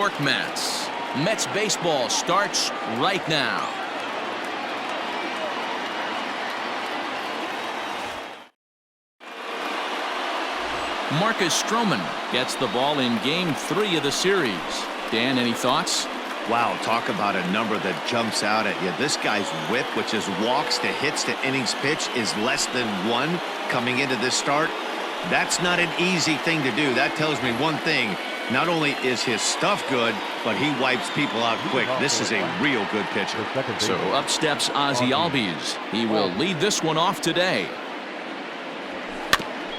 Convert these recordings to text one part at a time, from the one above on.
Mets. Mets baseball starts right now. Marcus Stroman gets the ball in Game 3 of the series. Dan, any thoughts? Wow, talk about a number that jumps out at you. This guy's whip, which is walks to hits to innings pitch, is less than 1 coming into this start. That's not an easy thing to do. That tells me one thing. Not only is his stuff good, but he wipes people out quick. This is a real good pitcher. So up steps Ozzie Albies. He will lead this one off today.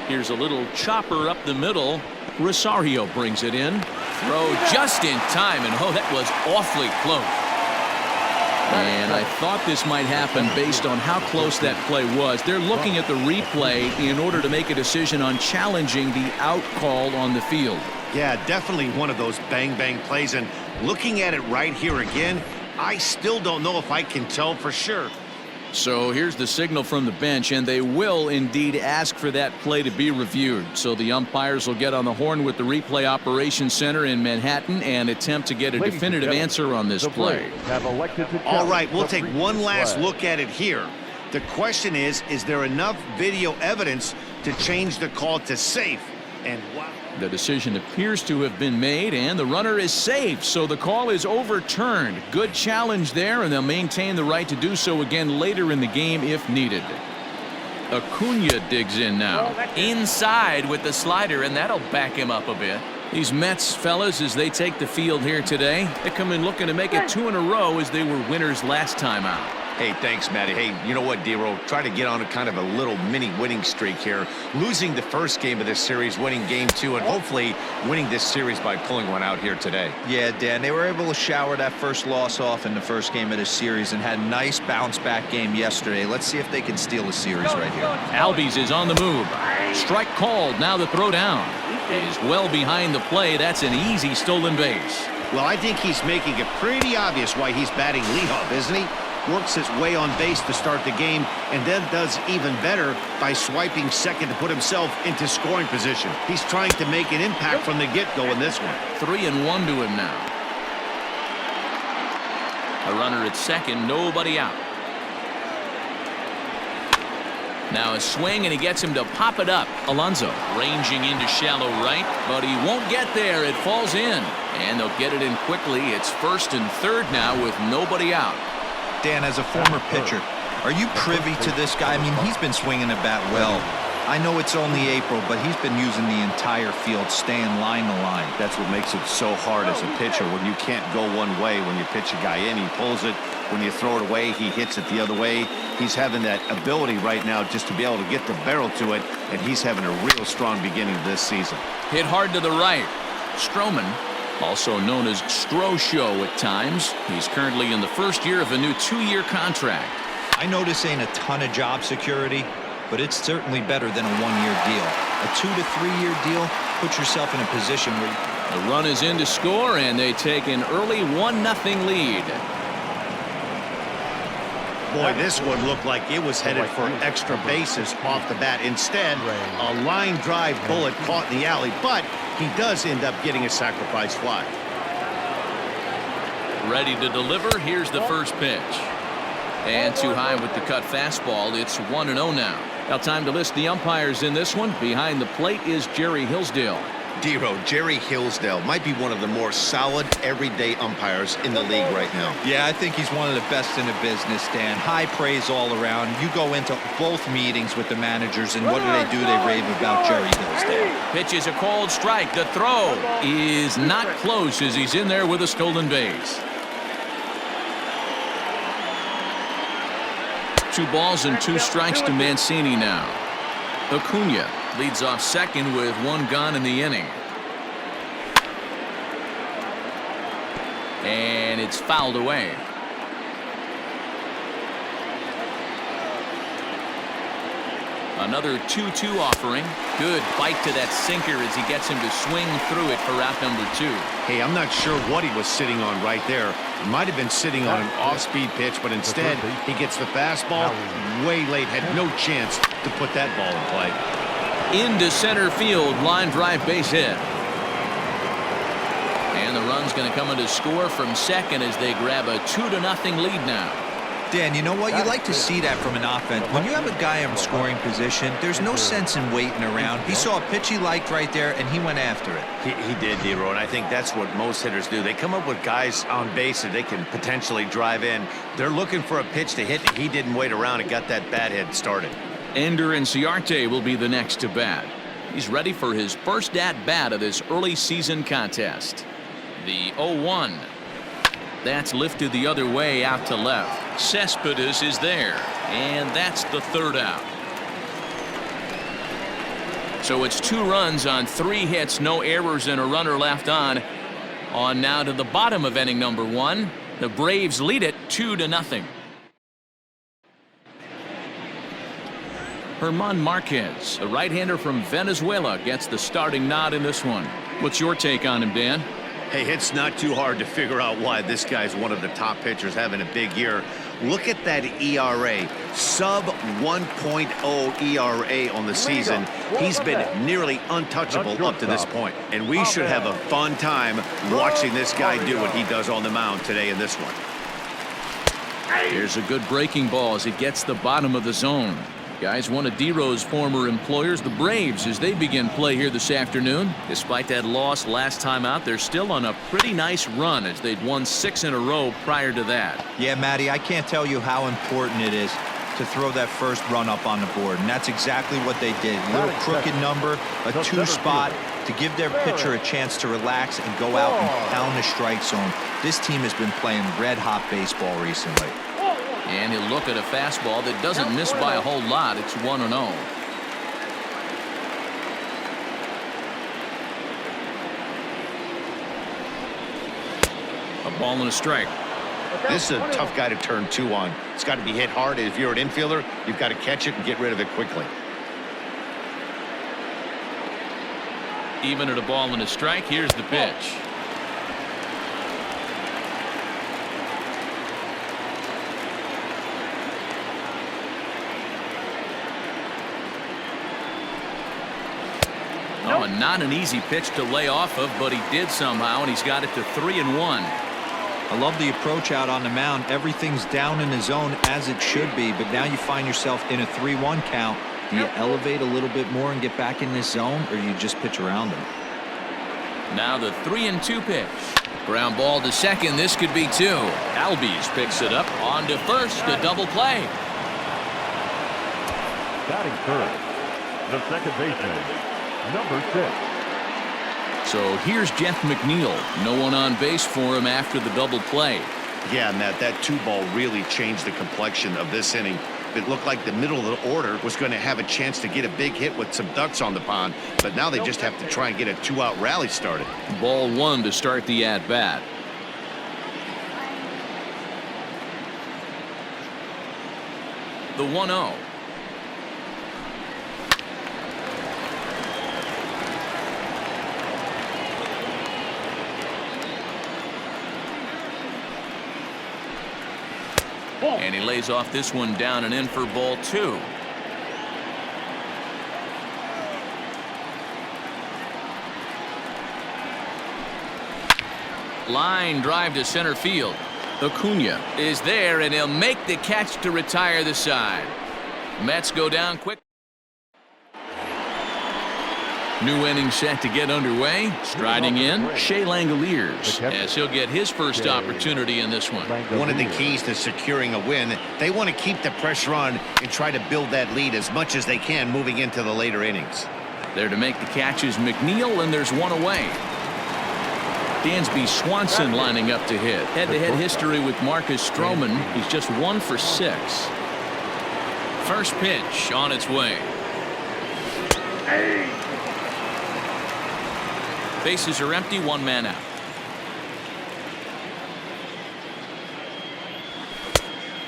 Here's a little chopper up the middle. Rosario brings it in. Throw just in time, and oh, that was awfully close. And I thought this might happen based on how close that play was. They're looking at the replay in order to make a decision on challenging the out call on the field. Yeah, definitely one of those bang-bang plays. And looking at it right here again, I still don't know if I can tell for sure. So here's the signal from the bench, and they will indeed ask for that play to be reviewed. So the umpires will get on the horn with the replay operations center in Manhattan and attempt to get a definitive answer on this play. All right, we'll take one last look at it here. The question is there enough video evidence to change the call to safe? And wow. The decision appears to have been made, and the runner is safe, so the call is overturned. Good challenge there, and they'll maintain the right to do so again later in the game if needed. Acuña digs in now. Inside with the slider, and that'll back him up a bit. These Mets fellas, as they take the field here today, they come in looking to make it 2 in a row as they were winners last time out. Hey, thanks, Matty. Hey, you know what, D-Roll? Try to get on a kind of a little mini winning streak here. Losing the first game of this series, winning Game 2, and hopefully winning this series by pulling one out here today. Yeah, Dan, they were able to shower that first loss off in the first game of this series and had a nice bounce-back game yesterday. Let's see if they can steal a series right here. Albies is on the move. Strike called. Now the throw down is well behind the play. That's an easy stolen base. Well, I think he's making it pretty obvious why he's batting leadoff, isn't he? Works his way on base to start the game, and then does even better by swiping second to put himself into scoring position. He's trying to make an impact from the get-go in this one. 3-1 to him now. A runner at second, nobody out. Now a swing, and he gets him to pop it up. Alonso ranging into shallow right, but he won't get there. It falls in, and they'll get it in quickly. It's first and third now with nobody out. Dan, as a former pitcher, are you privy to this guy? I mean, he's been swinging the bat well. I know it's only April, but he's been using the entire field, staying line to line. That's what makes it so hard as a pitcher when you can't go one way. When you pitch a guy in, he pulls it. When you throw it away, he hits it the other way. He's having that ability right now just to be able to get the barrel to it, and he's having a real strong beginning of this season. Hit hard to the right. Stroman, also known as Stro-Show at times. He's currently in the first year of a new 2-year contract. I know this ain't a ton of job security, but it's certainly better than a 1-year deal. A 2 to 3-year deal puts yourself in a position where the run is in to score, and they take an early 1-0 lead. Boy, this one looked like it was headed for extra bases off the bat. Instead, a line drive bullet caught in the alley, but he does end up getting a sacrifice fly. Ready to deliver. Here's the first pitch. And too high with the cut fastball. It's 1-0 now. Now time to list the umpires in this one. Behind the plate is Jerry Hillsdale. D-Row, Jerry Hillsdale might be one of the more solid everyday umpires in the league right now. Yeah, I think he's one of the best in the business, Dan. High praise all around. You go into both meetings with the managers, and what do? They rave about Jerry Hillsdale. Pitch is a called strike. The throw is not close as he's in there with a stolen base. 2 balls and 2 strikes to Mancini now. Acuña leads off second with 1 gone in the inning. And it's fouled away. Another 2-2 offering. Good bite to that sinker as he gets him to swing through it for out number 2. Hey, I'm not sure what he was sitting on right there. He might have been sitting on an off-speed pitch, but instead he gets the fastball way late. Had no chance to put that ball in play. Into center field, line drive base hit. And the run run's going to come in to score from second as they grab a 2-0 lead now. Dan, you know what? You like to see that from an offense. When you have a guy in scoring position, there's no sense in waiting around. He saw a pitch he liked right there, and he went after it. He did, D-Row, and I think that's what most hitters do. They come up with guys on base that they can potentially drive in. They're looking for a pitch to hit, and he didn't wait around and got that bat hit started. Ender Inciarte will be the next to bat. He's ready for his first at-bat of this early season contest. The 0-1. That's lifted the other way out to left. Cespedes is there, and that's the third out. So it's 2 runs on 3 hits, no errors, and a runner left on. On now to the bottom of inning number 1. The Braves lead it 2-0. German Márquez, the right-hander from Venezuela, gets the starting nod in this one. What's your take on him, Dan? Hey, it's not too hard to figure out why this guy's one of the top pitchers having a big year. Look at that ERA, sub 1.0 ERA on the season. He's been nearly untouchable up to this point. And we should have a fun time watching this guy do what he does on the mound today in this one. Here's a good breaking ball as it gets the bottom of the zone. Guys, one of D-Row's former employers, the Braves, as they begin play here this afternoon. Despite that loss last time out, they're still on a pretty nice run as they'd won 6 in a row prior to that. Yeah, Matty, I can't tell you how important it is to throw that first run up on the board, and that's exactly what they did. A little crooked number, a 2 spot to give their pitcher a chance to relax and go out and pound the strike zone. This team has been playing red-hot baseball recently. And he'll look at a fastball that doesn't miss by a whole lot. It's 1-0. A ball and a strike. This is a tough guy to turn 2 on. It's got to be hit hard. If you're an infielder, you've got to catch it and get rid of it quickly. Even at a ball and a strike, here's the pitch. Oh, and not an easy pitch to lay off of, but he did somehow, and he's got it to 3-1. I love the approach out on the mound. Everything's down in the zone as it should be, but now you find yourself in a 3-1 count. Do you elevate a little bit more and get back in this zone, or you just pitch around them? Now the 3-2 pitch. Ground ball to second. This could be 2. Albies picks it up. On to first. A double play. Batting third, the second baseman, number 6. So here's Jeff McNeil. No one on base for him after the double play. Yeah, Matt, that 2 ball really changed the complexion of this inning. It looked like the middle of the order was going to have a chance to get a big hit with some ducks on the pond, but now they just have to try and get a 2-out rally started. Ball 1 to start the at-bat. The 1-0. And he lays off this one down and in for ball 2. Line drive to center field. Acuña is there, and he'll make the catch to retire the side. Mets go down quick. New inning set to get underway. Striding in, Shea Langoliers, as he'll get his first opportunity in this one. One of the keys to securing a win, they want to keep the pressure on and try to build that lead as much as they can moving into the later innings. There to make the catch is McNeil, and there's one away. Dansby Swanson lining up to hit. Head-to-head history with Marcus Stroman. He's just 1 for 6. First pitch on its way. Bases are empty, 1 man out.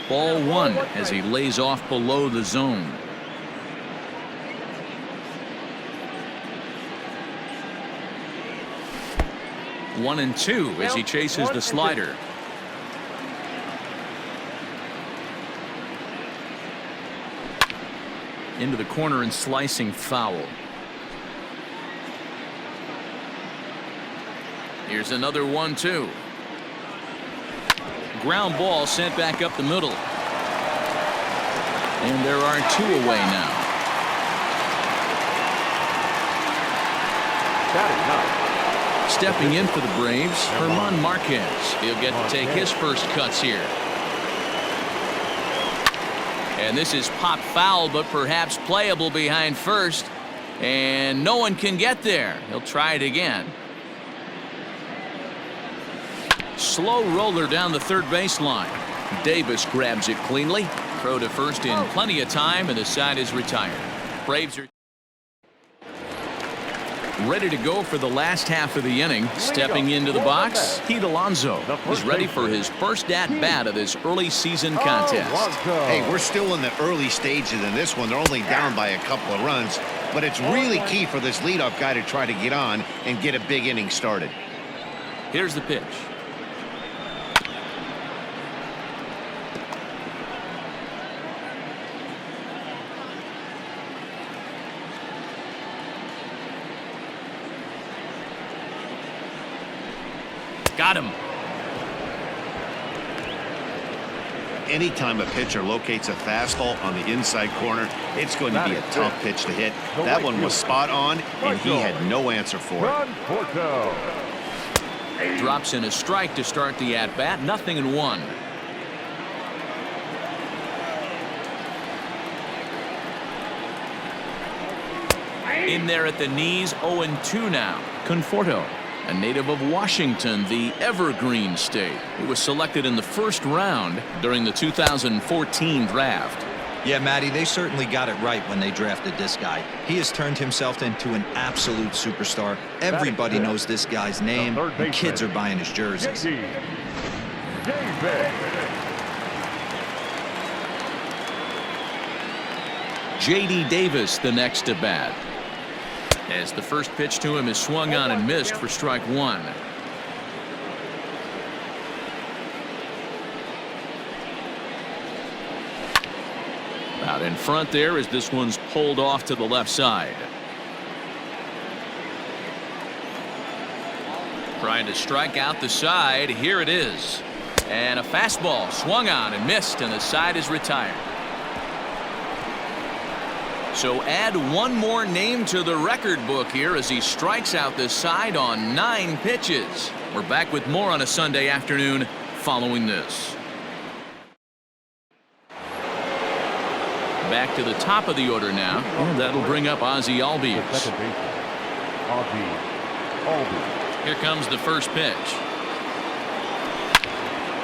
Ball 1 as he lays off below the zone. One and 2 as he chases the slider. Into the corner and slicing foul. Here's another 1-2. Ground ball sent back up the middle. And there are 2 away now. Stepping in for the Braves, Ronald Márquez. He'll get to take his first cuts here. And this is pop foul, but perhaps playable behind first. And no one can get there. He'll try it again. Slow roller down the third baseline. Davis grabs it cleanly. Throw to first in plenty of time, and the side is retired. Braves are ready to go for the last half of the inning. Stepping into the box, Alonso is ready for his first at-bat of this early season contest. Hey, we're still in the early stages in this one. They're only down by a couple of runs, but it's really key for this leadoff guy to try to get on and get a big inning started. Here's the pitch. Got him. Anytime a pitcher locates a fastball on the inside corner, it's going to be a tough pitch to hit. That one was spot on, and he had no answer for it. Drops in a strike to start the at-bat. 0-1. In there at the knees. 0-2 now. Conforto, a native of Washington, the Evergreen State. He was selected in the first round during the 2014 draft. Yeah, Matty, they certainly got it right when they drafted this guy. He has turned himself into an absolute superstar. Everybody knows this guy's name, and kids are buying his jerseys. J.D. Davis, the next to bat. As the first pitch to him is swung on and missed for strike 1. Out in front there as this one's pulled off to the left side. Trying to strike out the side. Here it is. And a fastball swung on and missed, and the side is retired. So add one more name to the record book here as he strikes out the side on 9 pitches. We're back with more on a Sunday afternoon following this. Back to the top of the order now, and that'll bring up Ozzie Albies. Here comes the first pitch.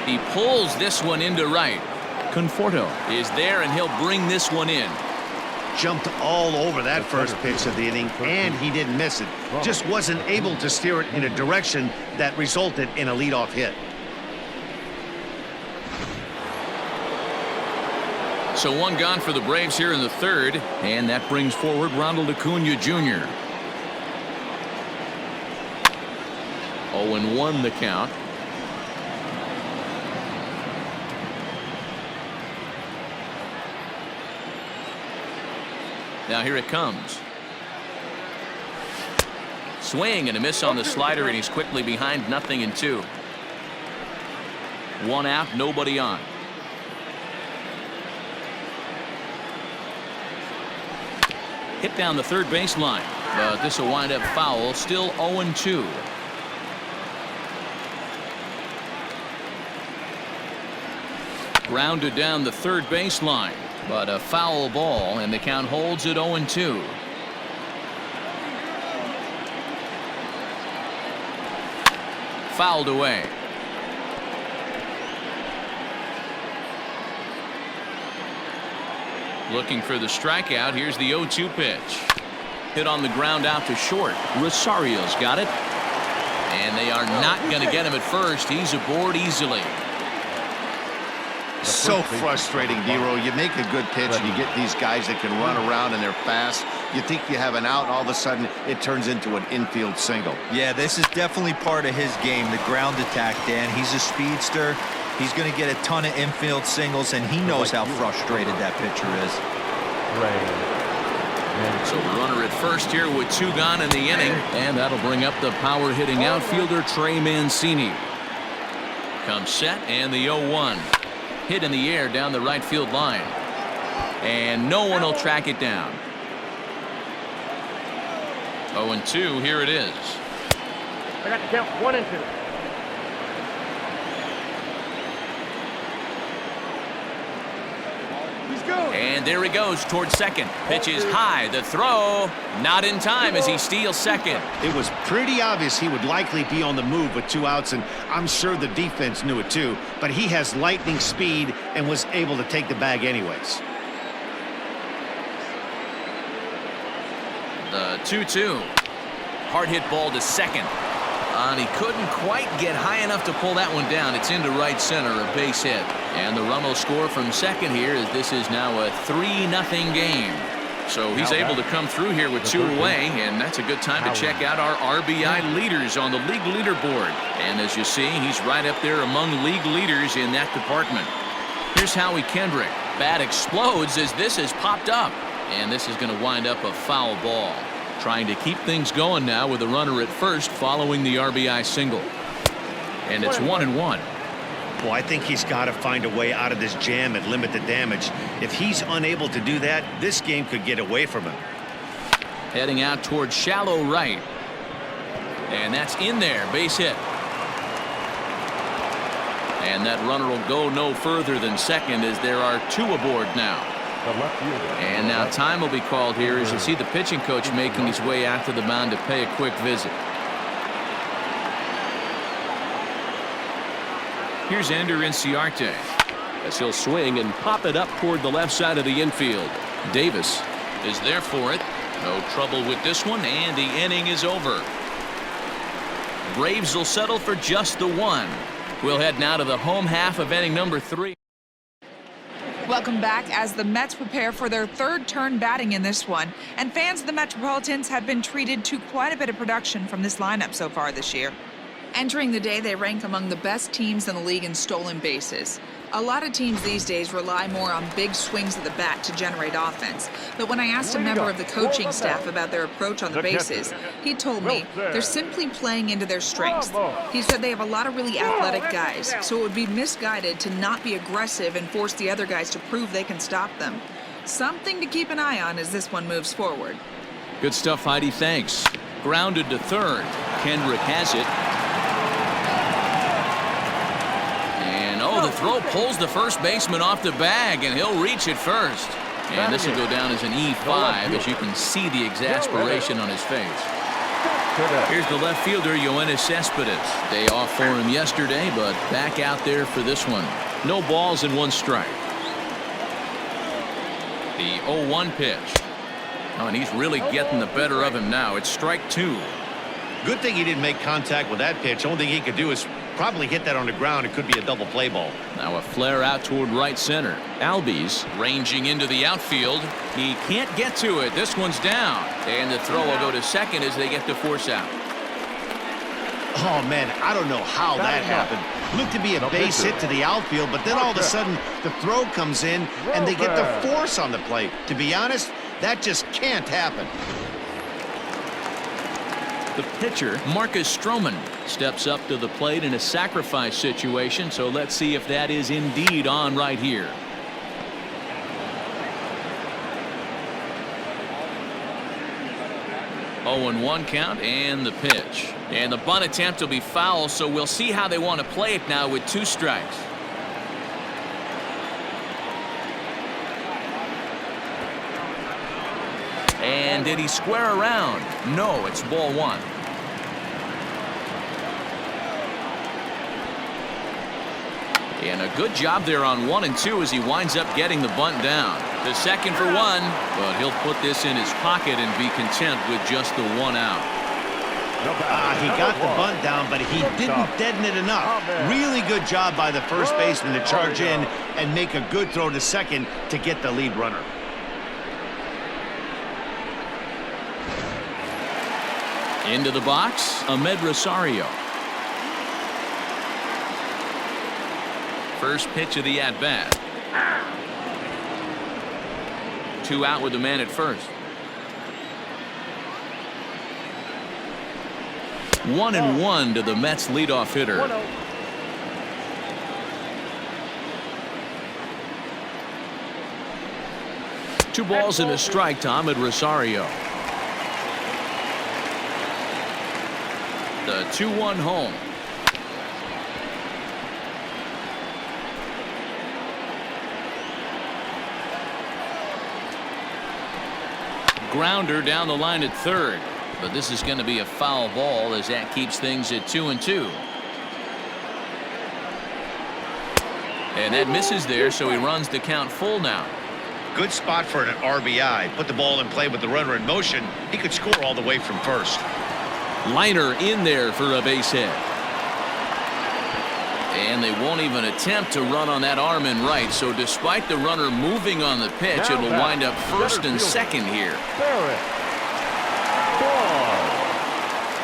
He pulls this one into right. Conforto is there, and he'll bring this one in. Jumped all over that first pitch of the inning, and he didn't miss it. Just wasn't able to steer it in a direction that resulted in a leadoff hit. So one gone for the Braves here in the third, and that brings forward Ronald Acuña Jr. 0-1 the count. Now here it comes. Swing and a miss on the slider, and he's quickly behind 0-2. 1 out, nobody on. Hit down the third baseline, but this will wind up foul. Still 0-2. Grounded down the third baseline, but a foul ball, and the count holds at 0-2. Fouled away. Looking for the strikeout. Here's the 0-2 pitch. Hit on the ground out to short. Rosario's got it. And they are not going to get him at first. He's aboard easily. So frustrating, Dero. You make a good pitch and you get these guys that can run around and they're fast. You think you have an out, all of a sudden it turns into an infield single. Yeah, this is definitely part of his game, the ground attack, Dan. He's a speedster. He's going to get a ton of infield singles, and he knows how frustrated that pitcher is. So the runner at first here with 2 gone in the inning, and that'll bring up the power hitting outfielder Trey Mancini. Comes set, and the 0-1 hit in the air down the right field line, and no one will track it down. 0-2, here it is. I got to count 1 and 2. And there he goes towards second. Pitch is high. The throw not in time as he steals second. It was pretty obvious he would likely be on the move with 2 outs, and I'm sure the defense knew it too. But he has lightning speed and was able to take the bag anyways. The 2-2. Hard hit ball to second. And he couldn't quite get high enough to pull that one down. It's into right center, a base hit. And the run will score from second here as this is now a 3-0 game. So he's able to come through here with 2 away, and that's a good time to check out our RBI leaders on the league leaderboard. And as you see, he's right up there among league leaders in that department. Here's Howie Kendrick. Bat explodes as this has popped up. And this is going to wind up a foul ball. Trying to keep things going now with a runner at first following the RBI single. And it's 1-1. Well, I think he's got to find a way out of this jam and limit the damage. If he's unable to do that, this game could get away from him. Heading out towards shallow right. And that's in there. Base hit. And that runner will go no further than second as there are 2 aboard now. And now time will be called here as you see the pitching coach making his way out to the mound to pay a quick visit. Here's Ender Inciarte as he'll swing and pop it up toward the left side of the infield. Davis is there for it. No trouble with this one, and the inning is over. Braves will settle for just the 1. We'll head now to the home half of inning number 3. Welcome back as the Mets prepare for their 3rd turn batting in this one. And fans of the Metropolitans have been treated to quite a bit of production from this lineup so far this year. Entering the day, they rank among the best teams in the league in stolen bases. A lot of teams these days rely more on big swings of the bat to generate offense. But when I asked a member of the coaching staff about their approach on the bases, he told me they're simply playing into their strengths. He said they have a lot of really athletic guys, so it would be misguided to not be aggressive and force the other guys to prove they can stop them. Something to keep an eye on as this one moves forward. Good stuff, Heidi. Thanks. Grounded to third. Kendrick has it. Oh, the throw pulls the first baseman off the bag, and he'll reach it first. And this will go down as an E5, as you can see the exasperation on his face. Here's the left fielder, Yoenis Cespedes. Day off for him yesterday, but back out there for this one. No balls and 1 strike. The 0-1 pitch. Oh, and he's really getting the better of him now. It's strike 2. Good thing he didn't make contact with that pitch. Only thing he could do is probably hit that on the ground. It could be a double play ball. Now a flare out toward right center. Albies ranging into the outfield. He can't get to it. This one's down. And the throw will go to second as they get the force out. Oh, man, I don't know how that happened. Looked to be a base hit to the outfield, but then all of a sudden the throw comes in and they get the force on the plate. To be honest, that just can't happen. The pitcher, Márquez Stroman, steps up to the plate in a sacrifice situation, so let's see if that is indeed on right here. Oh, and 1 count, and the pitch. And the bunt attempt will be foul, so we'll see how they want to play it now with 2 strikes. And did he square around? No, it's ball 1. And a good job there on 1 and 2 as he winds up getting the bunt down. To second for 1, but he'll put this in his pocket and be content with just the 1 out. He got the bunt down, but he didn't deaden it enough. Really good job by the first baseman to charge in and make a good throw to second to get the lead runner. Into the box, Ahmed Rosario. First pitch of the at-bat. 2 out with the man at first. 1-1 to the Mets leadoff hitter. 1-0. Two balls and a strike to Ahmed Rosario. The 2-1 home. Grounder down the line at third, but this is going to be a foul ball as that keeps things at 2-2. And that misses there, so he runs the count full now. Good spot for an RBI. Put the ball in play with the runner in motion. He could score all the way from first. Liner in there for a base hit. And they won't even attempt to run on that arm in right, so despite the runner moving on the pitch, it'll wind up first and second here.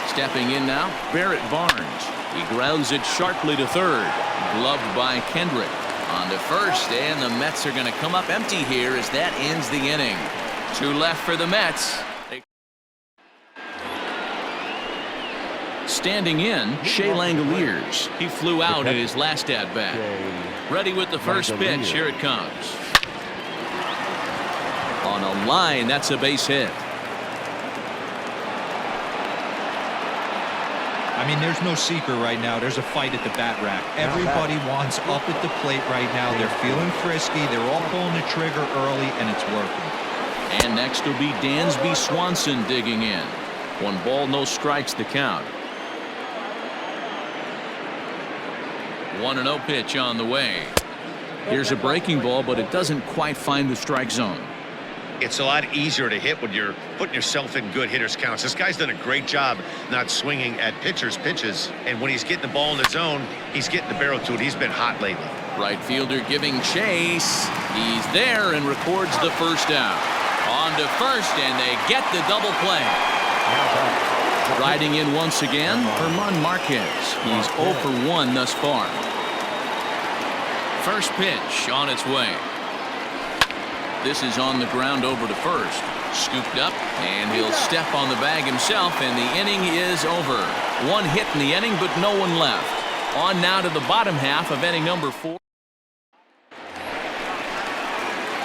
Stepping in now, Barrett Barnes. He grounds it sharply to third. Gloved by Kendrick. On to first, and the Mets are going to come up empty here as that ends the inning. Two left for the Mets. Standing in, Shea Langoliers. He flew out in his last at-bat. Ready with the first pitch. Here it comes. On a line, that's a base hit. I mean, there's no secret right now. There's a fight at the bat rack. Everybody wants up at the plate right now. They're feeling frisky. They're all pulling the trigger early, and it's working. And next will be Dansby Swanson digging in. 1 ball, no strikes to count. 1-0 pitch on the way. Here's a breaking ball, but it doesn't quite find the strike zone. It's a lot easier to hit when you're putting yourself in good hitters counts. This guy's done a great job not swinging at pitchers' pitches, and when he's getting the ball in the zone, he's getting the barrel to it. He's been hot lately. Right fielder giving chase. He's there and records the first out. On to first, and they get the double play. Riding in once again, Márquez. He's 0 for 1 thus far. First pitch on its way. This is on the ground over to first. Scooped up, and he'll step on the bag himself, and the inning is over. 1 hit in the inning, but no one left. On now to the bottom half of inning number 4.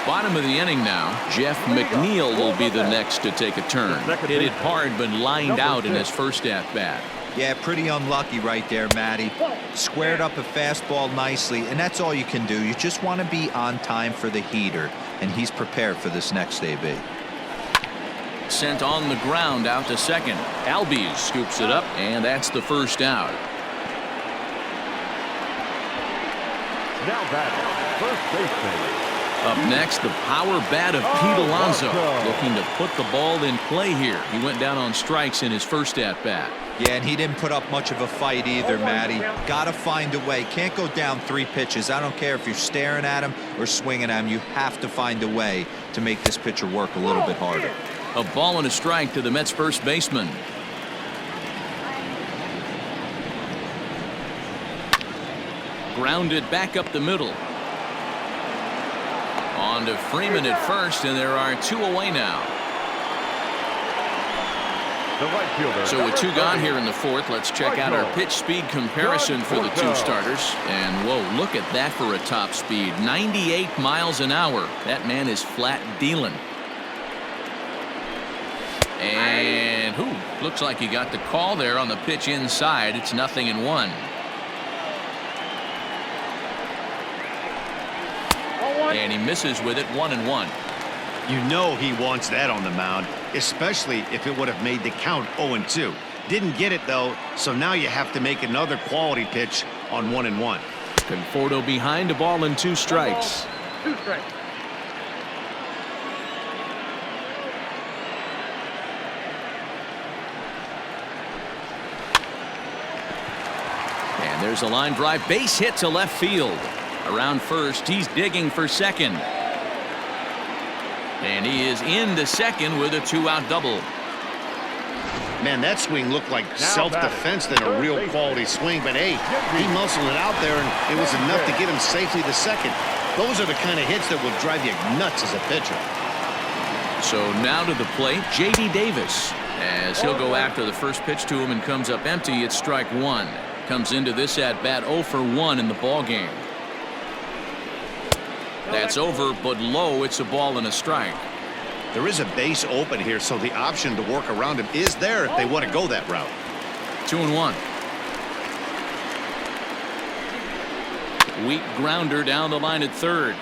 Bottom of the inning now. Jeff McNeil will be the next to take a turn. Hit it hard, but lined out in his first at-bat. Yeah, pretty unlucky right there, Matty. Squared up a fastball nicely, and that's all you can do. You just want to be on time for the heater, and he's prepared for this next AB. Sent on the ground out to second. Albies scoops it up, and that's the first out. Now batting, first baseman. Up next, the power bat of Pete Alonso, looking to put the ball in play here. He went down on strikes in his first at-bat. Yeah, and he didn't put up much of a fight either, Matty. Got to find a way. Can't go down 3 pitches. I don't care if you're staring at him or swinging at him. You have to find a way to make this pitcher work a little bit harder. A ball and a strike to the Mets first baseman. Grounded back up the middle. On to Freeman at first, and there are 2 away now. So with 2 gone here in the 4th, let's check out our pitch speed comparison for the 2 starters. And whoa, look at that for a top speed. 98 miles an hour. That man is flat dealing. And looks like he got the call there on the pitch inside. It's 0-1. And he misses with it. 1-1. You know he wants that on the mound, especially if it would have made the count 0-2. Didn't get it, though, so now you have to make another quality pitch on 1-1. Conforto behind, a ball and 2 strikes. 2 strikes. And there's a line drive, base hit to left field. Around first, he's digging for second. And he is into second with a 2-out double. Man, that swing looked like self-defense than a real quality swing. But, hey, he muscled it out there, and it was enough to get him safely to second. Those are the kind of hits that will drive you nuts as a pitcher. So now to the plate, J.D. Davis. As he'll go after the first pitch to him and comes up empty. It's strike one. Comes into this at bat 0 for 1 in the ball game. That's over, but low. It's a ball and a strike. There is a base open here, so the option to work around him is there if they want to go that route. 2-1. Weak grounder down the line at third,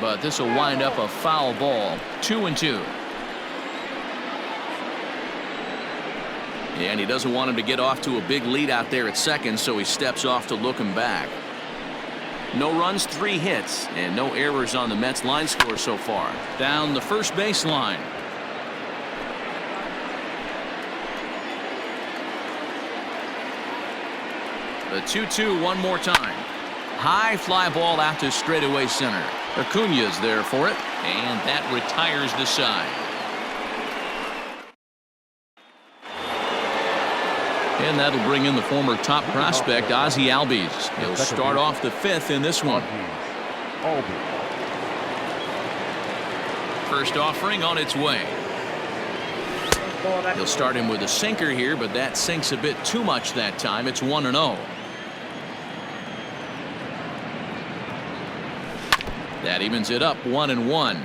but this will wind up a foul ball. 2-2. And he doesn't want him to get off to a big lead out there at second, so he steps off to look him back. No runs, 3 hits, and no errors on the Mets line score so far. Down the first base line. The 2-2 one more time. High fly ball out to straightaway center. Acuña's there for it, and that retires the side. And that'll bring in the former top prospect, Ozzie Albies. He'll start off the 5th in this one. First offering on its way. He'll start him with a sinker here, but that sinks a bit too much that time. It's 1-0. That evens it up 1-1.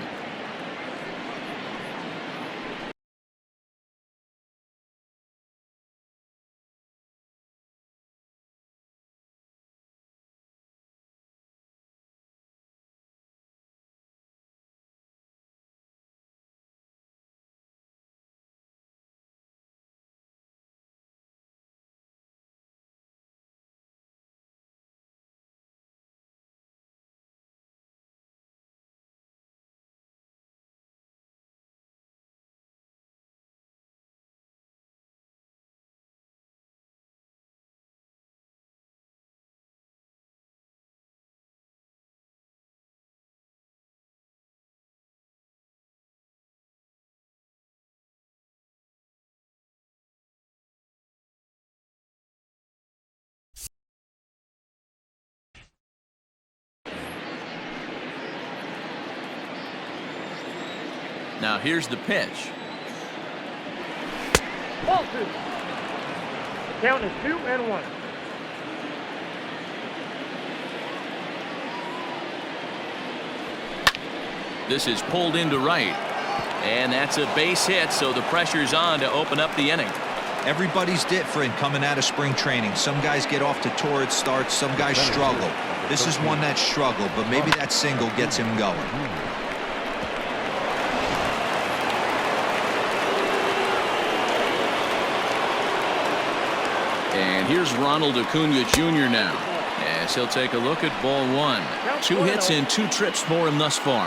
Now here's the pitch. Ball 2. Count is 2-1. This is pulled into right, and that's a base hit, so the pressure's on to open up the inning. Everybody's different coming out of spring training. Some guys get off to torrid starts, some guys struggle. This is one that struggled, but maybe that single gets him going. And here's Ronald Acuña Jr. now, as he'll take a look at ball 1. 2 hits and 2 trips for him thus far.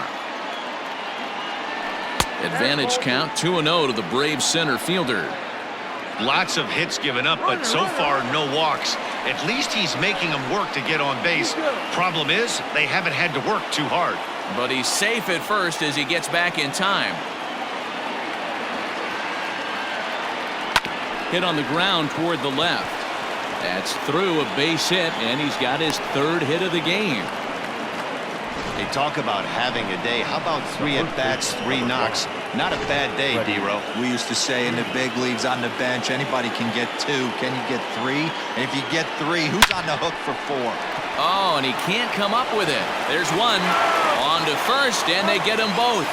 Advantage count 2-0 to the Braves center fielder. Lots of hits given up, but so far no walks. At least he's making them work to get on base. Problem is, they haven't had to work too hard. But he's safe at first as he gets back in time. Hit on the ground toward the left. That's through, a base hit, and he's got his 3rd hit of the game. They talk about having a day. How about 3 at-bats, 3 knocks? Not a bad day, D-Row. We used to say in the big leagues on the bench, anybody can get 2. Can you get 3? And if you get 3, who's on the hook for 4? Oh, and he can't come up with it. There's one. On to first, and they get them both.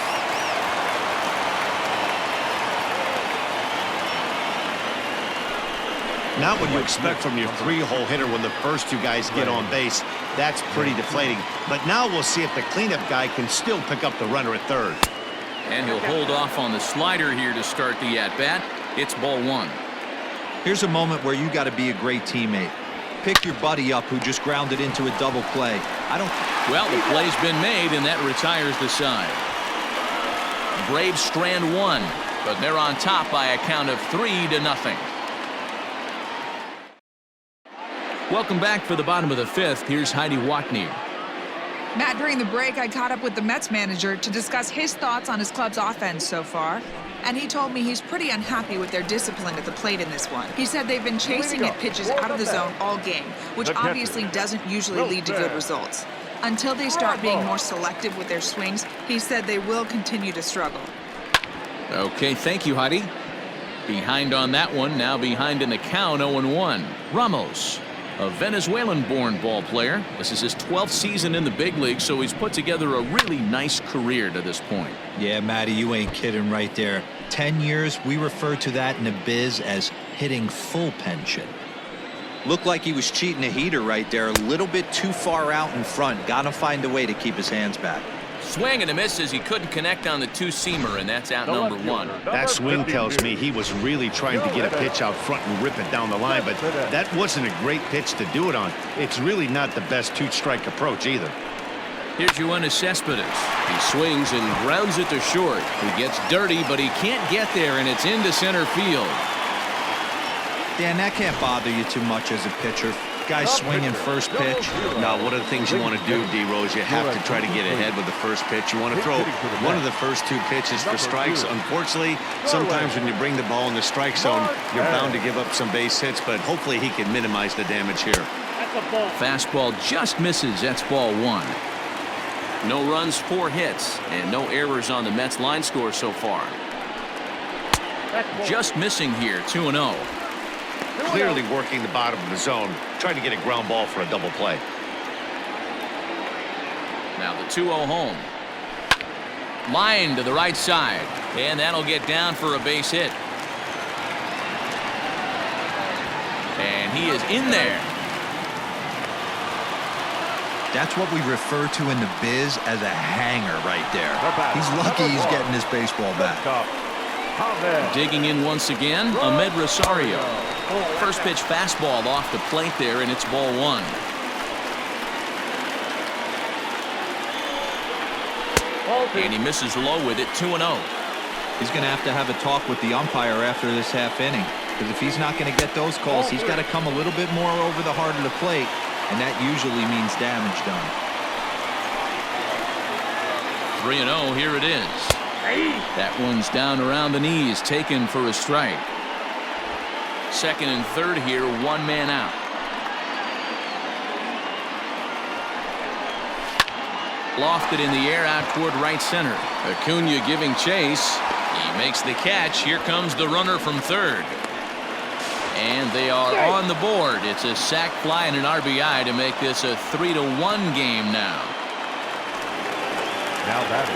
Not what you expect from your 3-hole hitter when the first 2 guys get on base. That's pretty deflating. But now we'll see if the cleanup guy can still pick up the runner at 3rd. And he'll hold off on the slider here to start the at-bat. It's ball 1. Here's a moment where you got to be a great teammate. Pick your buddy up who just grounded into a double play. Well, the play's been made, and that retires the side. Braves strand 1, but they're on top by a count of 3-0. Welcome back for the bottom of the 5th. Here's Heidi Watney. Matt, during the break, I caught up with the Mets manager to discuss his thoughts on his club's offense so far. And he told me he's pretty unhappy with their discipline at the plate in this one. He said they've been chasing at pitches out of the zone all game, which obviously doesn't usually lead to good results. Until they start being more selective with their swings, he said they will continue to struggle. Okay, thank you, Heidi. Behind on that one, now behind in the count, 0-1. Ramos, a Venezuelan-born ball player. This is his 12th season in the big league, so he's put together a really nice career to this point. Yeah, Matty, you ain't kidding right there. 10 years, we refer to that in the biz as hitting full pension. Looked like he was cheating a heater right there, a little bit too far out in front. Gotta find a way to keep his hands back. Swing and a miss as he couldn't connect on the two-seamer, and that's out number one. That swing tells me he was really trying to get a pitch out front and rip it down the line, but that wasn't a great pitch to do it on. It's really not the best two-strike approach either. Here's Yoenis Cespedes. He swings and grounds it to short. He gets dirty, but he can't get there, and it's into center field. Dan, that can't bother you too much as a pitcher. Guys swinging first pitch. Now, one of the things you want to do, D-Rose, you have to try to get ahead with the first pitch. You want to throw one of the first two pitches for strikes. Unfortunately, sometimes when you bring the ball in the strike zone, you're bound to give up some base hits, but hopefully he can minimize the damage here. Fastball just misses. That's ball one. No runs, 4 hits, and no errors on the Mets line score so far. Just missing here, 2-0. Clearly working the bottom of the zone, trying to get a ground ball for a double play. Now the 2-0 home. Line to the right side, and that'll get down for a base hit. And he is in there. That's what we refer to in the biz as a hanger right there. He's lucky he's getting his baseball back. Digging in once again, Ahmed Rosario. First pitch fastball off the plate there, and it's ball one. And he misses low with it, 2-0. He's going to have a talk with the umpire after this half inning, because if he's not going to get those calls, he's got to come a little bit more over the heart of the plate, and that usually means damage done. 3-0, here it is. That one's down around the knees, taken for a strike. Second and third here, 1 man out. Lofted in the air out toward right center. Acuña giving chase. He makes the catch. Here comes the runner from third. And they are on the board. It's a sac fly and an RBI to make this a 3-1 game now.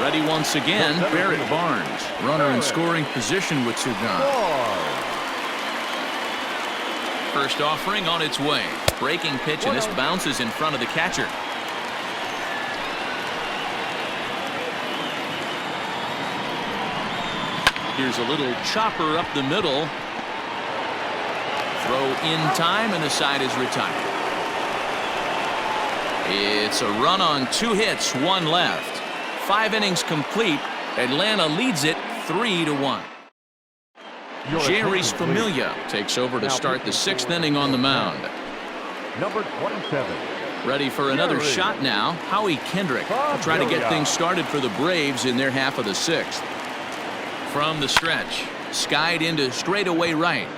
Ready once again, Barrett Barnes. Runner in scoring position with 2 gone. First offering on its way. Breaking pitch, and this bounces in front of the catcher. Here's a little chopper up the middle. Throw in time, and the side is retired. It's a run on 2 hits, 1 left. 5 innings complete. Atlanta leads it 3-1. Jerry's Familia takes over to start the 6th inning on the mound. Number 27. Ready for another shot now. Howie Kendrick will try to get things started for the Braves in their half of the 6th. From the stretch, skied into straightaway right.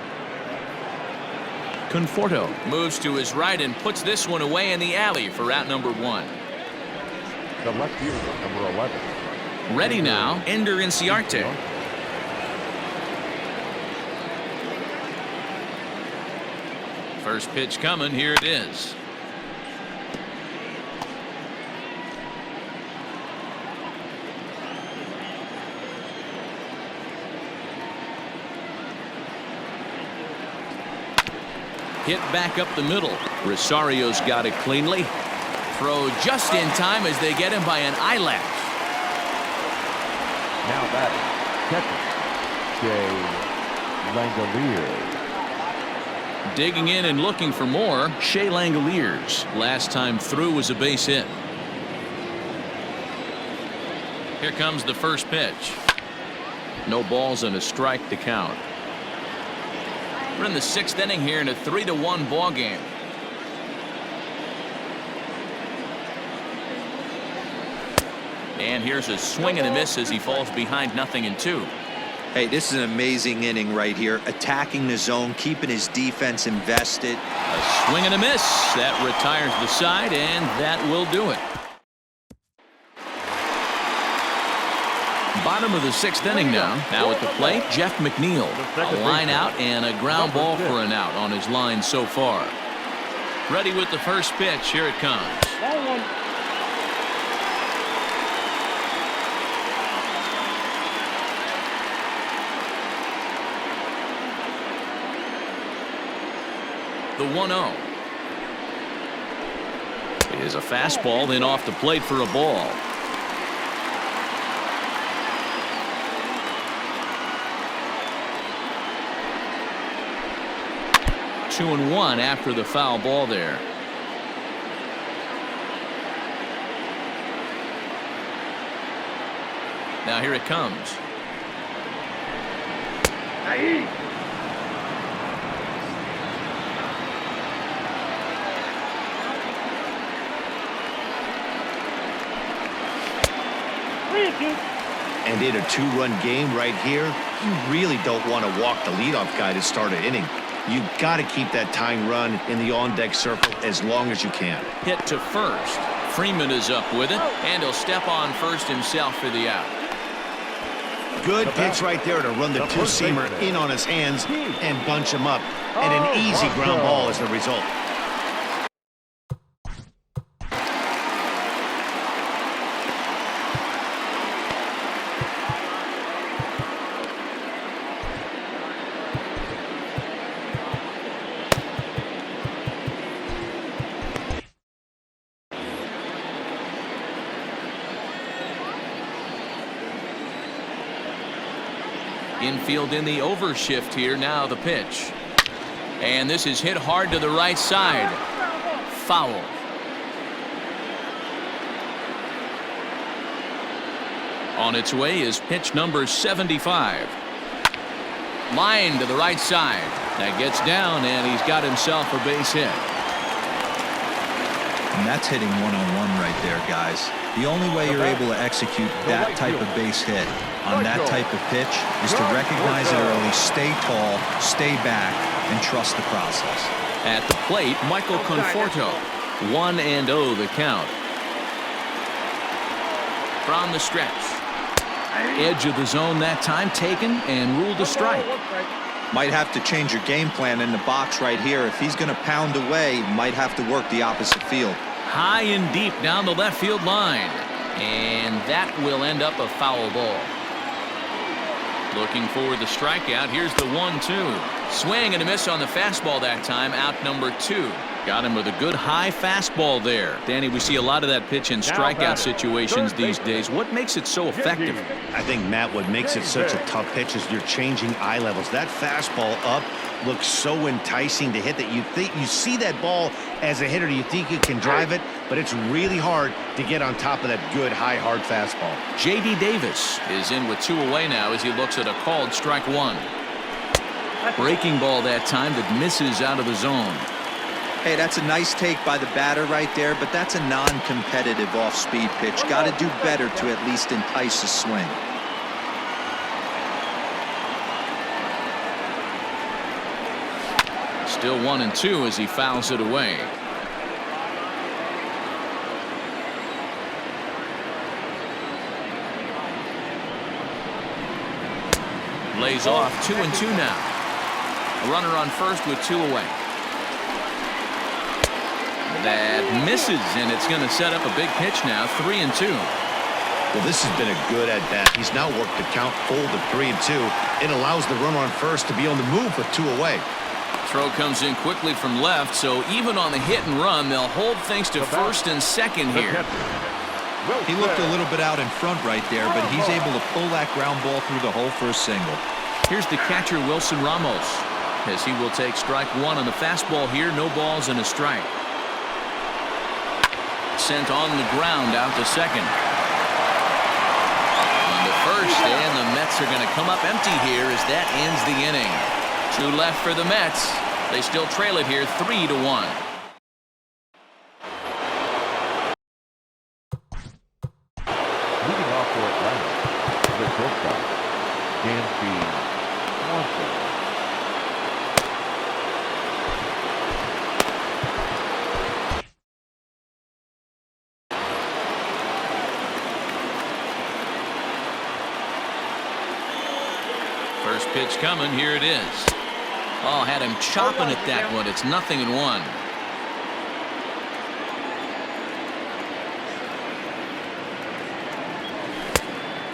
Conforto moves to his right and puts this one away in the alley for out number 1. The left fielder, number 11. Ready now, Ender Inciarte. First pitch coming, here it is. Hit back up the middle. Rosario's got it cleanly. Throw just in time as they get him by an eyelash. Now batting, catcher, Shea Langoliers. Digging in and looking for more, Shea Langoliers. Last time through was a base hit. Here comes the first pitch. No balls and a strike to count. We're in the 6th inning here in a 3-1 ball game. And here's a swing and a miss as he falls behind 0-2. Hey, this is an amazing inning right here. Attacking the zone, keeping his defense invested. A swing and a miss. That retires the side, and that will do it. Bottom of the 6th inning now. Now at the plate, Jeff McNeil. A line out and a ground ball for an out on his line so far. Ready with the first pitch. Here it comes. The 1-0 is a fastball, then off the plate for a ball. Two and one after the foul ball there. Now here it comes. And in a 2-run game right here, you really don't want to walk the leadoff guy to start an inning. You've got to keep that tying run in the on-deck circle as long as you can. Hit to first. Freeman is up with it, and he'll step on first himself for the out. Good pitch right there to run the two-seamer in on his hands and bunch him up. And an easy ground ball is the result. Infield in the overshift here. Now the pitch. And this is hit hard to the right side. Foul. On its way is pitch number 75. Line to the right side. That gets down, and he's got himself a base hit. And that's hitting one-on-one right there, guys. The only way you're able to execute that type of base hit on that type of pitch is to recognize it early, stay tall, stay back, and trust the process. At the plate, Michael Conforto. 1-0 the count. From the stretch. Edge of the zone that time taken and ruled a strike. Might have to change your game plan in the box right here. If he's going to pound away, might have to work the opposite field. High and deep down the left field line. And that will end up a foul ball. Looking for the strikeout. Here's the 1-2. Swing and a miss on the fastball that time. Out number 2. Got him with a good high fastball there. Danny, we see a lot of that pitch in strikeout situations these days. What makes it so effective? I think, Matt, what makes it such a tough pitch is you're changing eye levels. That fastball up looks so enticing to hit that you see that ball as a hitter, you think you can drive it, but it's really hard to get on top of that good high hard fastball. J.D. Davis is in with 2 away now as he looks at a called strike 1. Breaking ball that time that misses out of the zone. Hey, that's a nice take by the batter right there, but that's a non-competitive off-speed pitch. Got to do better to at least entice a swing. Still 1-2 as he fouls it away. Lays off 2-2 now. A runner on first with 2 away. That misses, and it's going to set up a big pitch now. 3-2. Well, this has been a good at-bat. He's now worked the count full to 3-2. It allows the runner on first to be on the move with 2 away. Throw comes in quickly from left, so even on the hit and run, they'll hold things to first and second here. He looked a little bit out in front right there, but he's able to pull that ground ball through the hole for a single. Here's the catcher, Wilson Ramos, as he will take strike 1 on the fastball here. No balls and a strike. Sent on the ground out to second. On to first, and the Mets are going to come up empty here as that ends the inning. 2 left for the Mets. They still trail it here 3-1. Leading off for Atlanta, the shortstop, Alonso. First pitch coming. Here it is. Oh, had him chopping at that one. It's 0-1.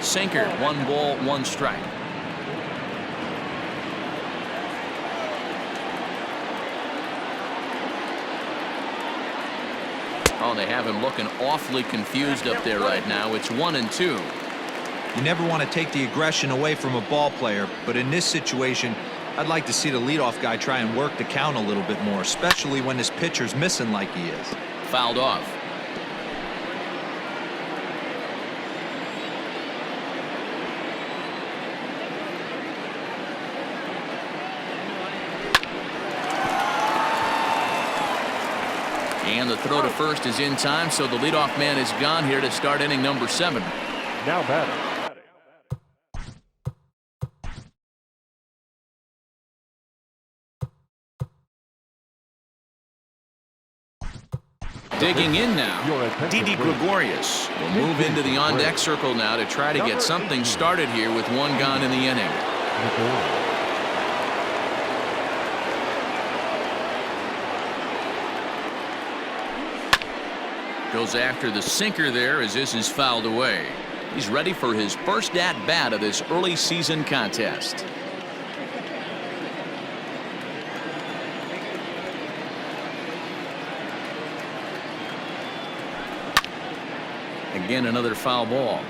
Sinker. 1 ball, 1 strike. Oh, they have him looking awfully confused up there right now. It's 1-2. You never want to take the aggression away from a ball player, but in this situation, I'd like to see the leadoff guy try and work the count a little bit more, especially when his pitcher's missing like he is. Fouled off. And the throw to first is in time, so the leadoff man is gone here to start inning number 7. Now batting. Digging in now, Didi Gregorius will move into the on-deck circle now to try to get something started here with 1 gone in the inning. Goes after the sinker there as this is fouled away. He's ready for his first at-bat of this early season contest. Again, another foul ball.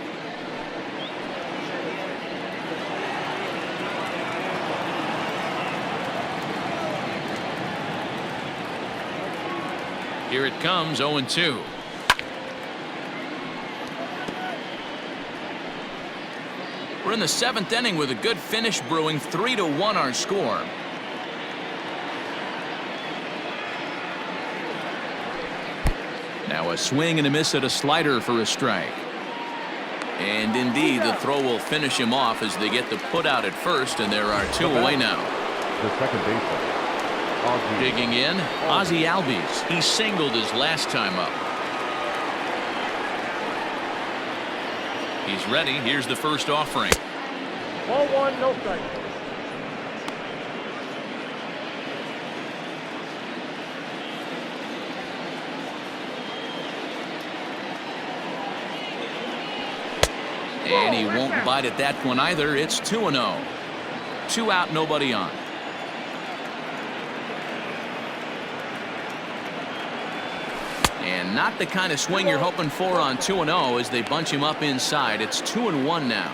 Here it comes, 0-2. We're in the 7th inning with a good finish brewing. 3-1 our score. Now a swing and a miss at a slider for a strike. And indeed, the throw will finish him off as they get the put out at first, and there are 2 away now. The second baseman. Digging in, Ozzie Albies. He singled his last time up. He's ready. Here's the first offering. Ball 1, no strike. And he won't bite at that one either. It's 2-0. 2 out, nobody on. And not the kind of swing you're hoping for on 2-0 as they bunch him up inside. It's 2-1 now.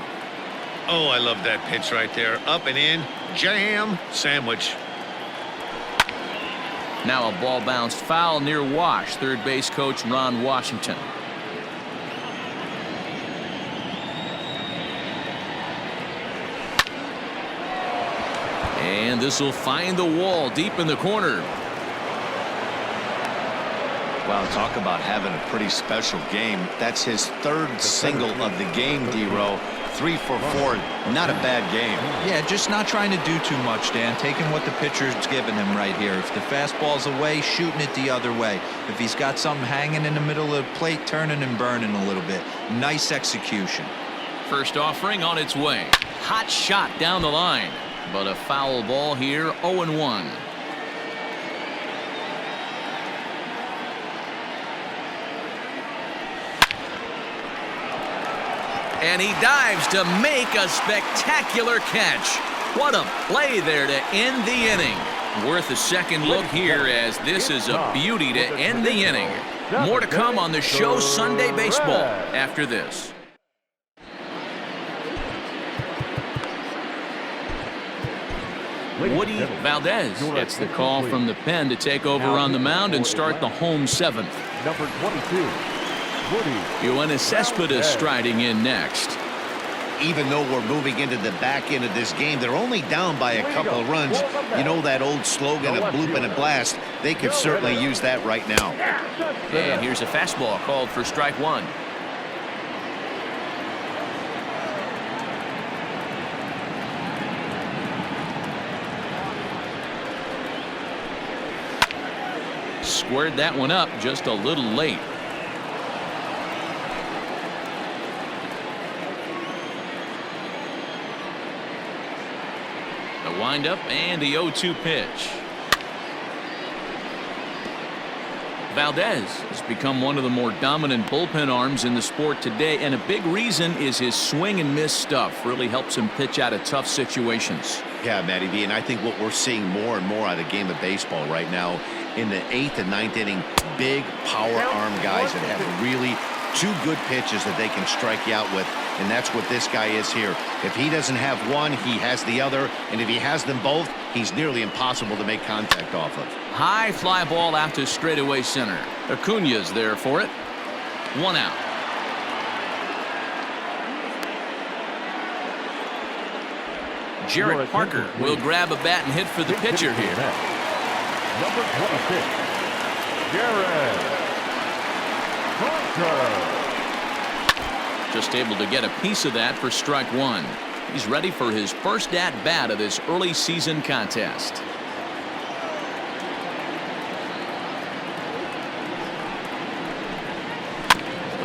Oh, I love that pitch right there. Up and in. Jam. Sandwich. Now a ball bounced foul near Wash. Third base coach Ron Washington. And this will find the wall deep in the corner. Wow, talk about having a pretty special game. That's his 3rd single of the game, D-Row. 3 for 4. Not a bad game. Yeah, just not trying to do too much, Dan. Taking what the pitcher's giving him right here. If the fastball's away, shooting it the other way. If he's got something hanging in the middle of the plate, turning and burning a little bit. Nice execution. First offering on its way. Hot shot down the line. But a foul ball here, 0-1. And he dives to make a spectacular catch. What a play there to end the inning. Worth a second look here as this is a beauty to end the inning. More to come on the show Sunday Baseball after this. Woody Valdez gets the call from the pen to take over on the mound and start the home 7th. Number 22. Yoenis Cespedes striding in next. Even though we're moving into the back end of this game, they're only down by a couple of runs. You know that old slogan, a bloop and a blast? They could certainly use that right now. And here's a fastball called for strike 1. Squared that one up just a little late. The windup and the 0-2 pitch. Valdez has become one of the more dominant bullpen arms in the sport today, and a big reason is his swing and miss stuff. Really helps him pitch out of tough situations. Yeah, Matty V, and I think what we're seeing more and more out of the game of baseball right now in the 8th and 9th inning, big power arm guys that have really two good pitches that they can strike you out with, and that's what this guy is here. If he doesn't have one, he has the other, and if he has them both, he's nearly impossible to make contact off of. High fly ball out to straightaway center. Acuña's there for it. 1 out. Jarrett Parker will grab a bat and hit for the pitcher here. Number 26, Jarrett Parker. Just able to get a piece of that for strike 1. He's ready for his first at-bat of this early season contest.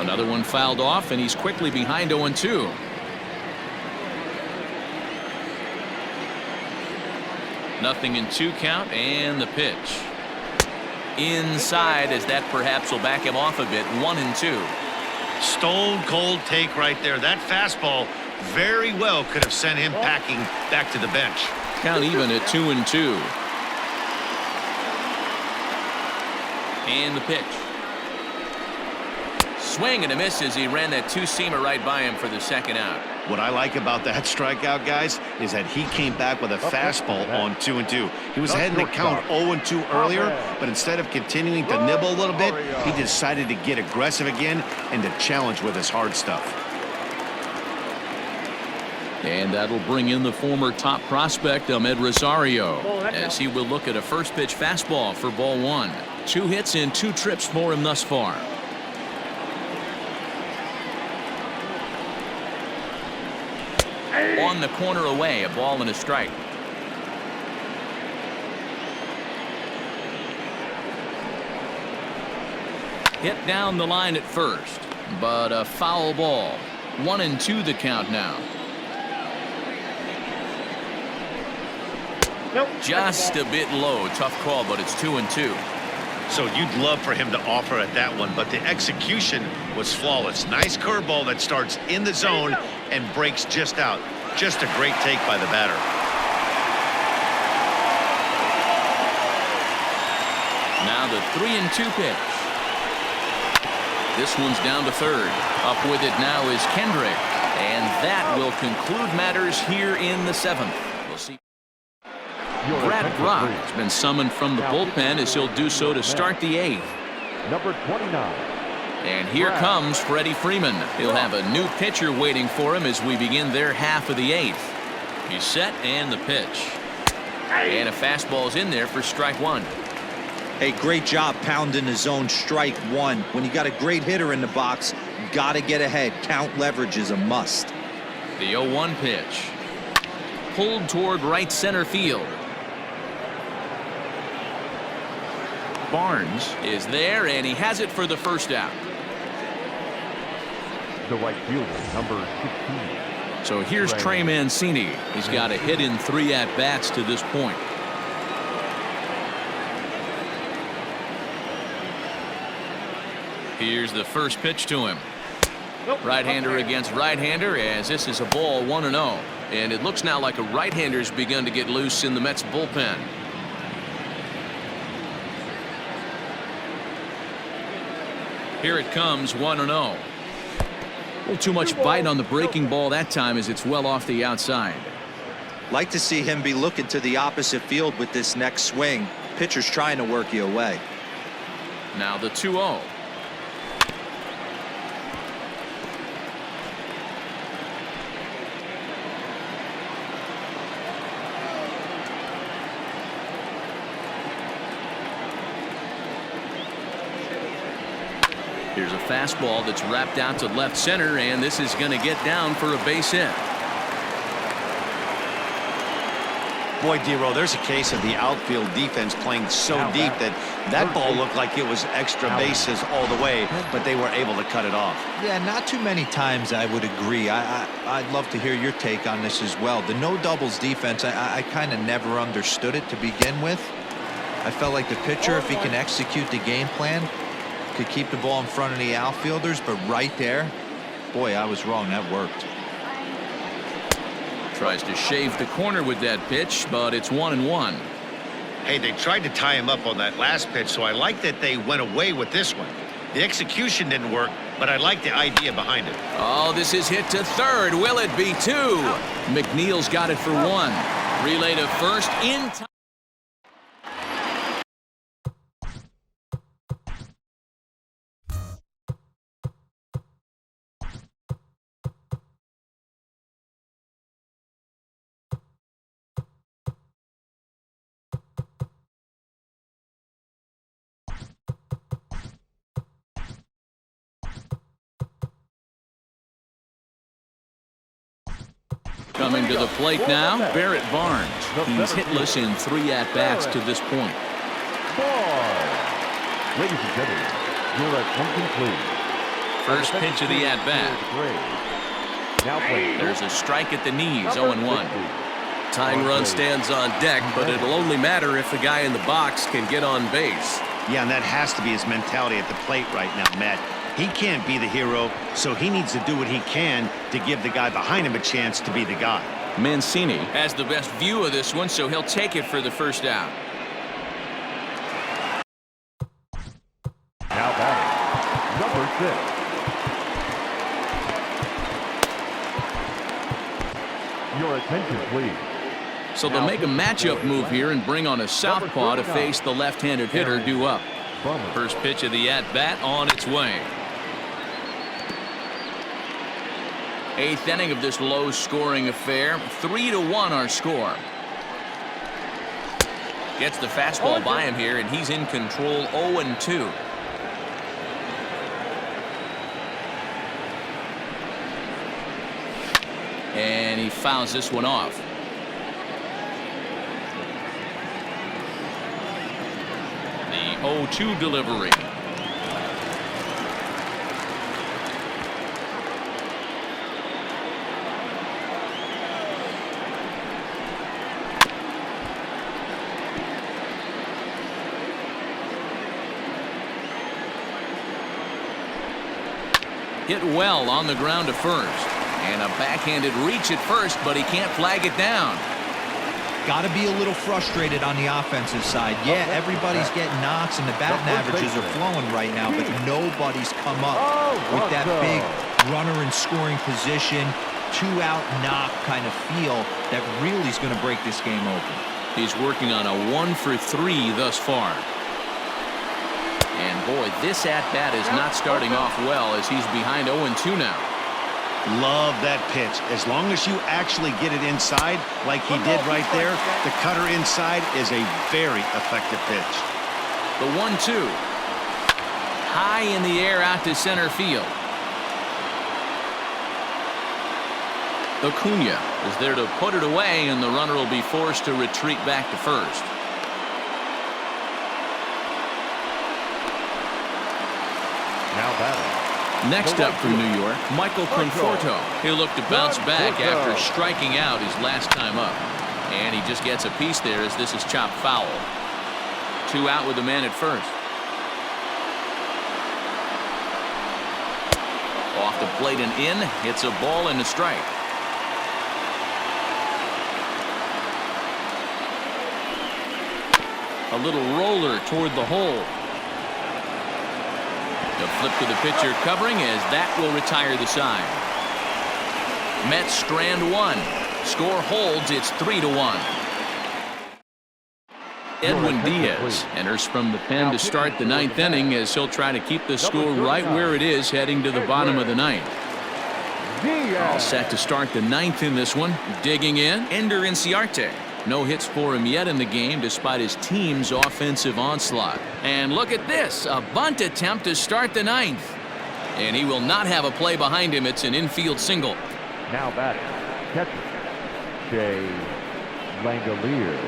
Another one fouled off, and he's quickly behind 0-2. Nothing in 2 count, and the pitch. Inside, as that perhaps will back him off a bit. 1-2. Stone cold take right there. That fastball very well could have sent him packing back to the bench. Count even at 2-2. And the pitch. Swing and a miss as he ran that two-seamer right by him for the second out. What I like about that strikeout, guys, is that he came back with a fastball on 2-2. He was ahead in the count 0-2 earlier, but instead of continuing to nibble a little bit, he decided to get aggressive again and to challenge with his hard stuff. And that'll bring in the former top prospect, Ahmed Rosario, as he will look at a first pitch fastball for ball 1. 2 hits in 2 trips for him thus far. On the corner away, a ball and a strike. Hit down the line at first, but a foul ball. 1-2 the count now. Nope. Just a bit low. Tough call, but it's 2-2. So you'd love for him to offer at that one, but the execution was flawless. Nice curveball that starts in the zone and breaks just out. Just a great take by the batter. Now the 3-2 pitch. This one's down to third. Up with it now is Kendrick, and that will conclude matters here in the 7th. We'll see. Brad Brock has been summoned from the bullpen as he'll do so to start the 8th. Number 29. And here comes Freddie Freeman. He'll have a new pitcher waiting for him as we begin their half of the 8th. He's set, and the pitch. And a fastball's in there for strike 1. Hey, great job pounding the zone. Strike 1. When you got a great hitter in the box, you got to get ahead. Count leverage is a must. The 0-1 pitch. Pulled toward right center field. Barnes is there, and he has it for the first out. The right fielder, number 16. So here's Trey Mancini. He's got a hit in 3 at-bats to this point. Here's the first pitch to him. Right-hander against right-hander, as this is a ball 1-0. And it looks now like a right-hander's begun to get loose in the Mets bullpen. Here it comes, 1-0. A little too much bite on the breaking ball that time as it's well off the outside. Like to see him be looking to the opposite field with this next swing. Pitcher's trying to work you away. Now the 2-0. Here's a fastball that's wrapped out to left center, and this is going to get down for a base hit. Boy, D-Roll, there's a case of the outfield defense playing so deep that ball looked like it was extra bases all the way, but they were able to cut it off. Yeah, not too many times I would agree. I'd love to hear your take on this as well. The no doubles defense, I kind of never understood it to begin with. I felt like the pitcher, if he can execute the game plan, could keep the ball in front of the outfielders, but right there, boy, I was wrong. That worked. Tries to shave the corner with that pitch, but it's 1-1. Hey, they tried to tie him up on that last pitch, so I like that they went away with this one. The execution didn't work, but I like the idea behind it. Oh, this is hit to third. Will it be 2? McNeil's got it for 1. Relay to first in time. Coming to the plate now, Barrett Barnes. He's hitless in 3 at-bats to this point. Ladies and gentlemen, you're at one complete. First pitch of the at-bat. There's a strike at the knees, 0-1. Tying run stands on deck, but it'll only matter if the guy in the box can get on base. Yeah, and that has to be his mentality at the plate right now, Matt. He can't be the hero, so he needs to do what he can to give the guy behind him a chance to be the guy. Mancini has the best view of this one, so he'll take it for the first out. Now batting, number 6. Your attention, please. So they'll make a matchup move here and bring on a southpaw to face the left-handed hitter due up. First pitch of the at-bat on its way. 8th inning of this low-scoring affair. 3-1 our score. Gets the fastball by him here, and he's in control. 0-2. And he fouls this one off. The 0-2 delivery. Hit well on the ground to first. And a backhanded reach at first, but he can't flag it down. Got to be a little frustrated on the offensive side. Yeah, everybody's getting knocks and the batting averages are flowing right now, but nobody's come up with that big runner in scoring position, 2-out knock kind of feel that really is going to break this game open. He's working on a 1-for-3 thus far. And boy, this at-bat is not starting off well as he's behind 0-2 now. Love that pitch. As long as you actually get it inside like he did right there, the cutter inside is a very effective pitch. The 1-2. High in the air out to center field. Acuña is there to put it away, and the runner will be forced to retreat back to first. Now batting. Next up from New York, Michael Conforto. He'll look to bounce back after striking out his last time up. And he just gets a piece there as this is chopped foul. 2 out with the man at first. Off the plate and in. Hits a ball and a strike. A little roller toward the hole. A flip to the pitcher covering as that will retire the side. Mets strand 1. Score holds. It's 3-1. Edwin Diaz enters from the pen to start the 9th inning as he'll try to keep the score right where it is heading to the bottom of the 9th. All set to start the 9th in this one. Digging in, Ender Inciarte. No hits for him yet in the game despite his team's offensive onslaught. And look at this, a bunt attempt to start the 9th. And he will not have a play behind him. It's an infield single. Now batting, catcher, Jay Langoliers.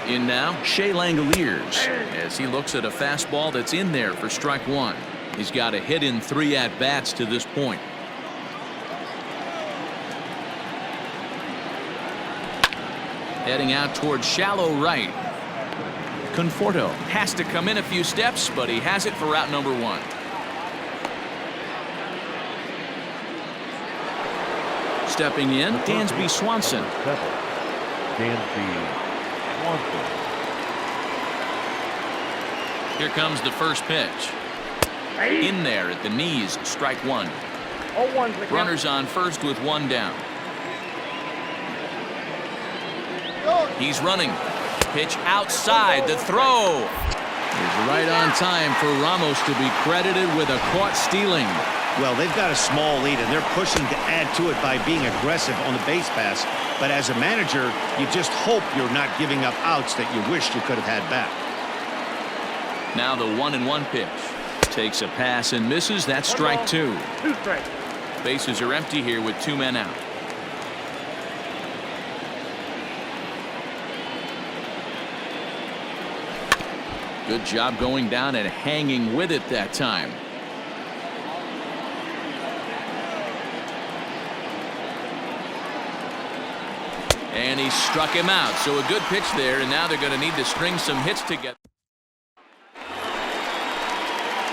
In now, Shea Langoliers, as he looks at a fastball that's in there for strike one. He's got a hit in 3 at-bats to this point. Heading out towards shallow right. Conforto has to come in a few steps, but he has it for route number 1. Stepping in, Dansby Swanson. Dansby Swanson. Here comes the first pitch. In there at the knees, strike 1. 0-1's the count. Runners on first with 1 down. He's running. Pitch outside. The throw is right on time for Ramos to be credited with a caught stealing. Well, they've got a small lead, and they're pushing to add to it by being aggressive on the base pass. But as a manager, you just hope you're not giving up outs that you wish you could have had back. Now the 1-1 pitch. Takes a pass and misses. That's strike 2. 2 strikes. Bases are empty here with 2 men out. Good job going down and hanging with it that time. And he struck him out. So a good pitch there, and now they're going to need to string some hits together.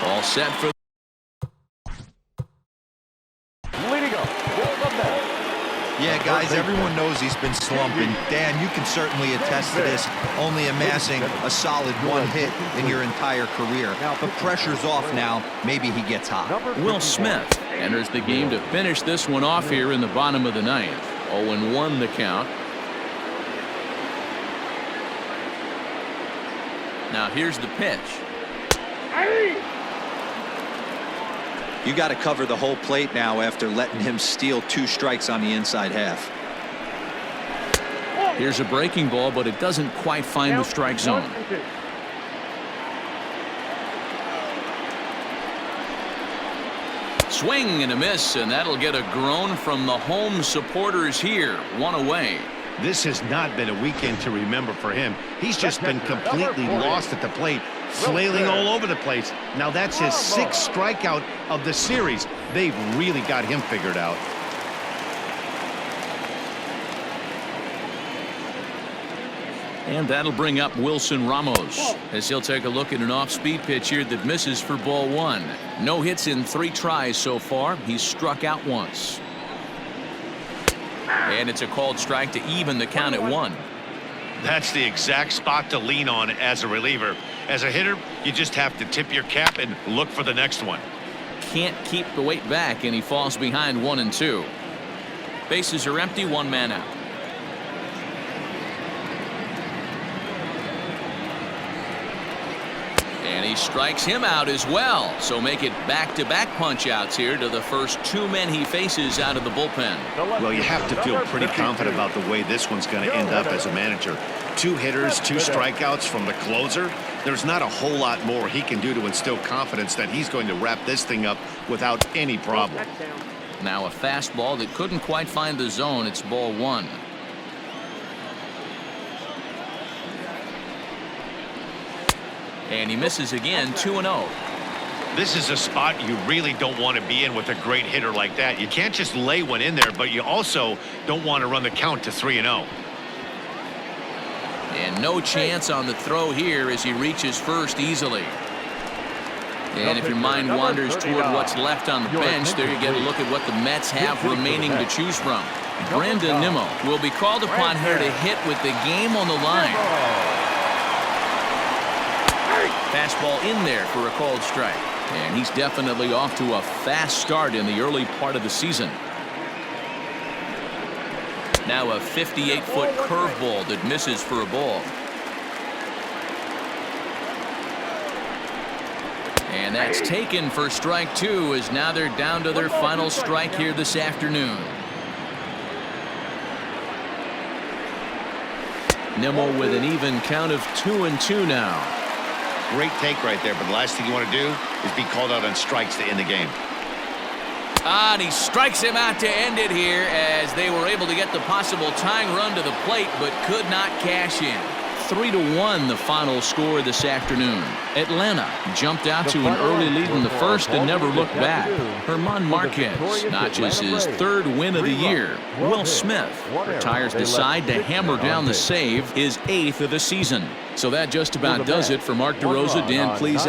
All set for Leading up for the Mets. Yeah, guys, everyone knows he's been slumping. Dan, you can certainly attest to this, only amassing a solid 1 hit in your entire career. But pressure's off now. Maybe he gets hot. Will Smith enters the game to finish this one off here in the bottom of the 9th. 0-1 the count. Now here's the pitch. You got to cover the whole plate now after letting him steal 2 strikes on the inside half. Here's a breaking ball, but it doesn't quite find the strike zone. Swing and a miss, and that'll get a groan from the home supporters here. 1 away. This has not been a weekend to remember for him. He's just been completely lost at the plate, flailing all over the place. Now that's his 6th strikeout of the series. They've really got him figured out. And that'll bring up Wilson Ramos as he'll take a look at an off-speed pitch here that misses for ball 1. No hits in 3 tries so far. He's struck out once. And it's a called strike to even the count at 1. That's the exact spot to lean on as a reliever. As a hitter, you just have to tip your cap and look for the next one. Can't keep the weight back, and he falls behind 1 and 2. Bases are empty, 1 man out. And he strikes him out as well. So make it back-to-back punch-outs here to the first 2 men he faces out of the bullpen. Well, you have to feel pretty confident about the way this one's going to end up as a manager. 2 hitters, 2 strikeouts from the closer. There's not a whole lot more he can do to instill confidence that he's going to wrap this thing up without any problem. Now a fastball that couldn't quite find the zone. It's ball 1. And he misses again, 2-0. This is a spot you really don't want to be in with a great hitter like that. You can't just lay one in there, but you also don't want to run the count to 3-0. And no chance on the throw here as he reaches first easily. And if your mind wanders toward what's left on the bench, there you get a look at what the Mets have remaining to choose from. Brandon Nimmo will be called upon here to hit with the game on the line. Fastball in there for a called strike. And he's definitely off to a fast start in the early part of the season. Now a 58-foot curveball that misses for a ball. And that's taken for strike 2, as now they're down to their final strike here this afternoon. Nimmo with an even count of 2-2 now. Great take right there, but the last thing you want to do is be called out on strikes to end the game. And he strikes him out to end it here as they were able to get the possible tying run to the plate but could not cash in. 3-1 the final score this afternoon. Atlanta jumped out to an early lead in the first and never looked back. Márquez notches his third win of the year. Will Smith retires to side to hammer down the save, his 8th of the season. So that just about does it for Mark DeRosa. Dan, please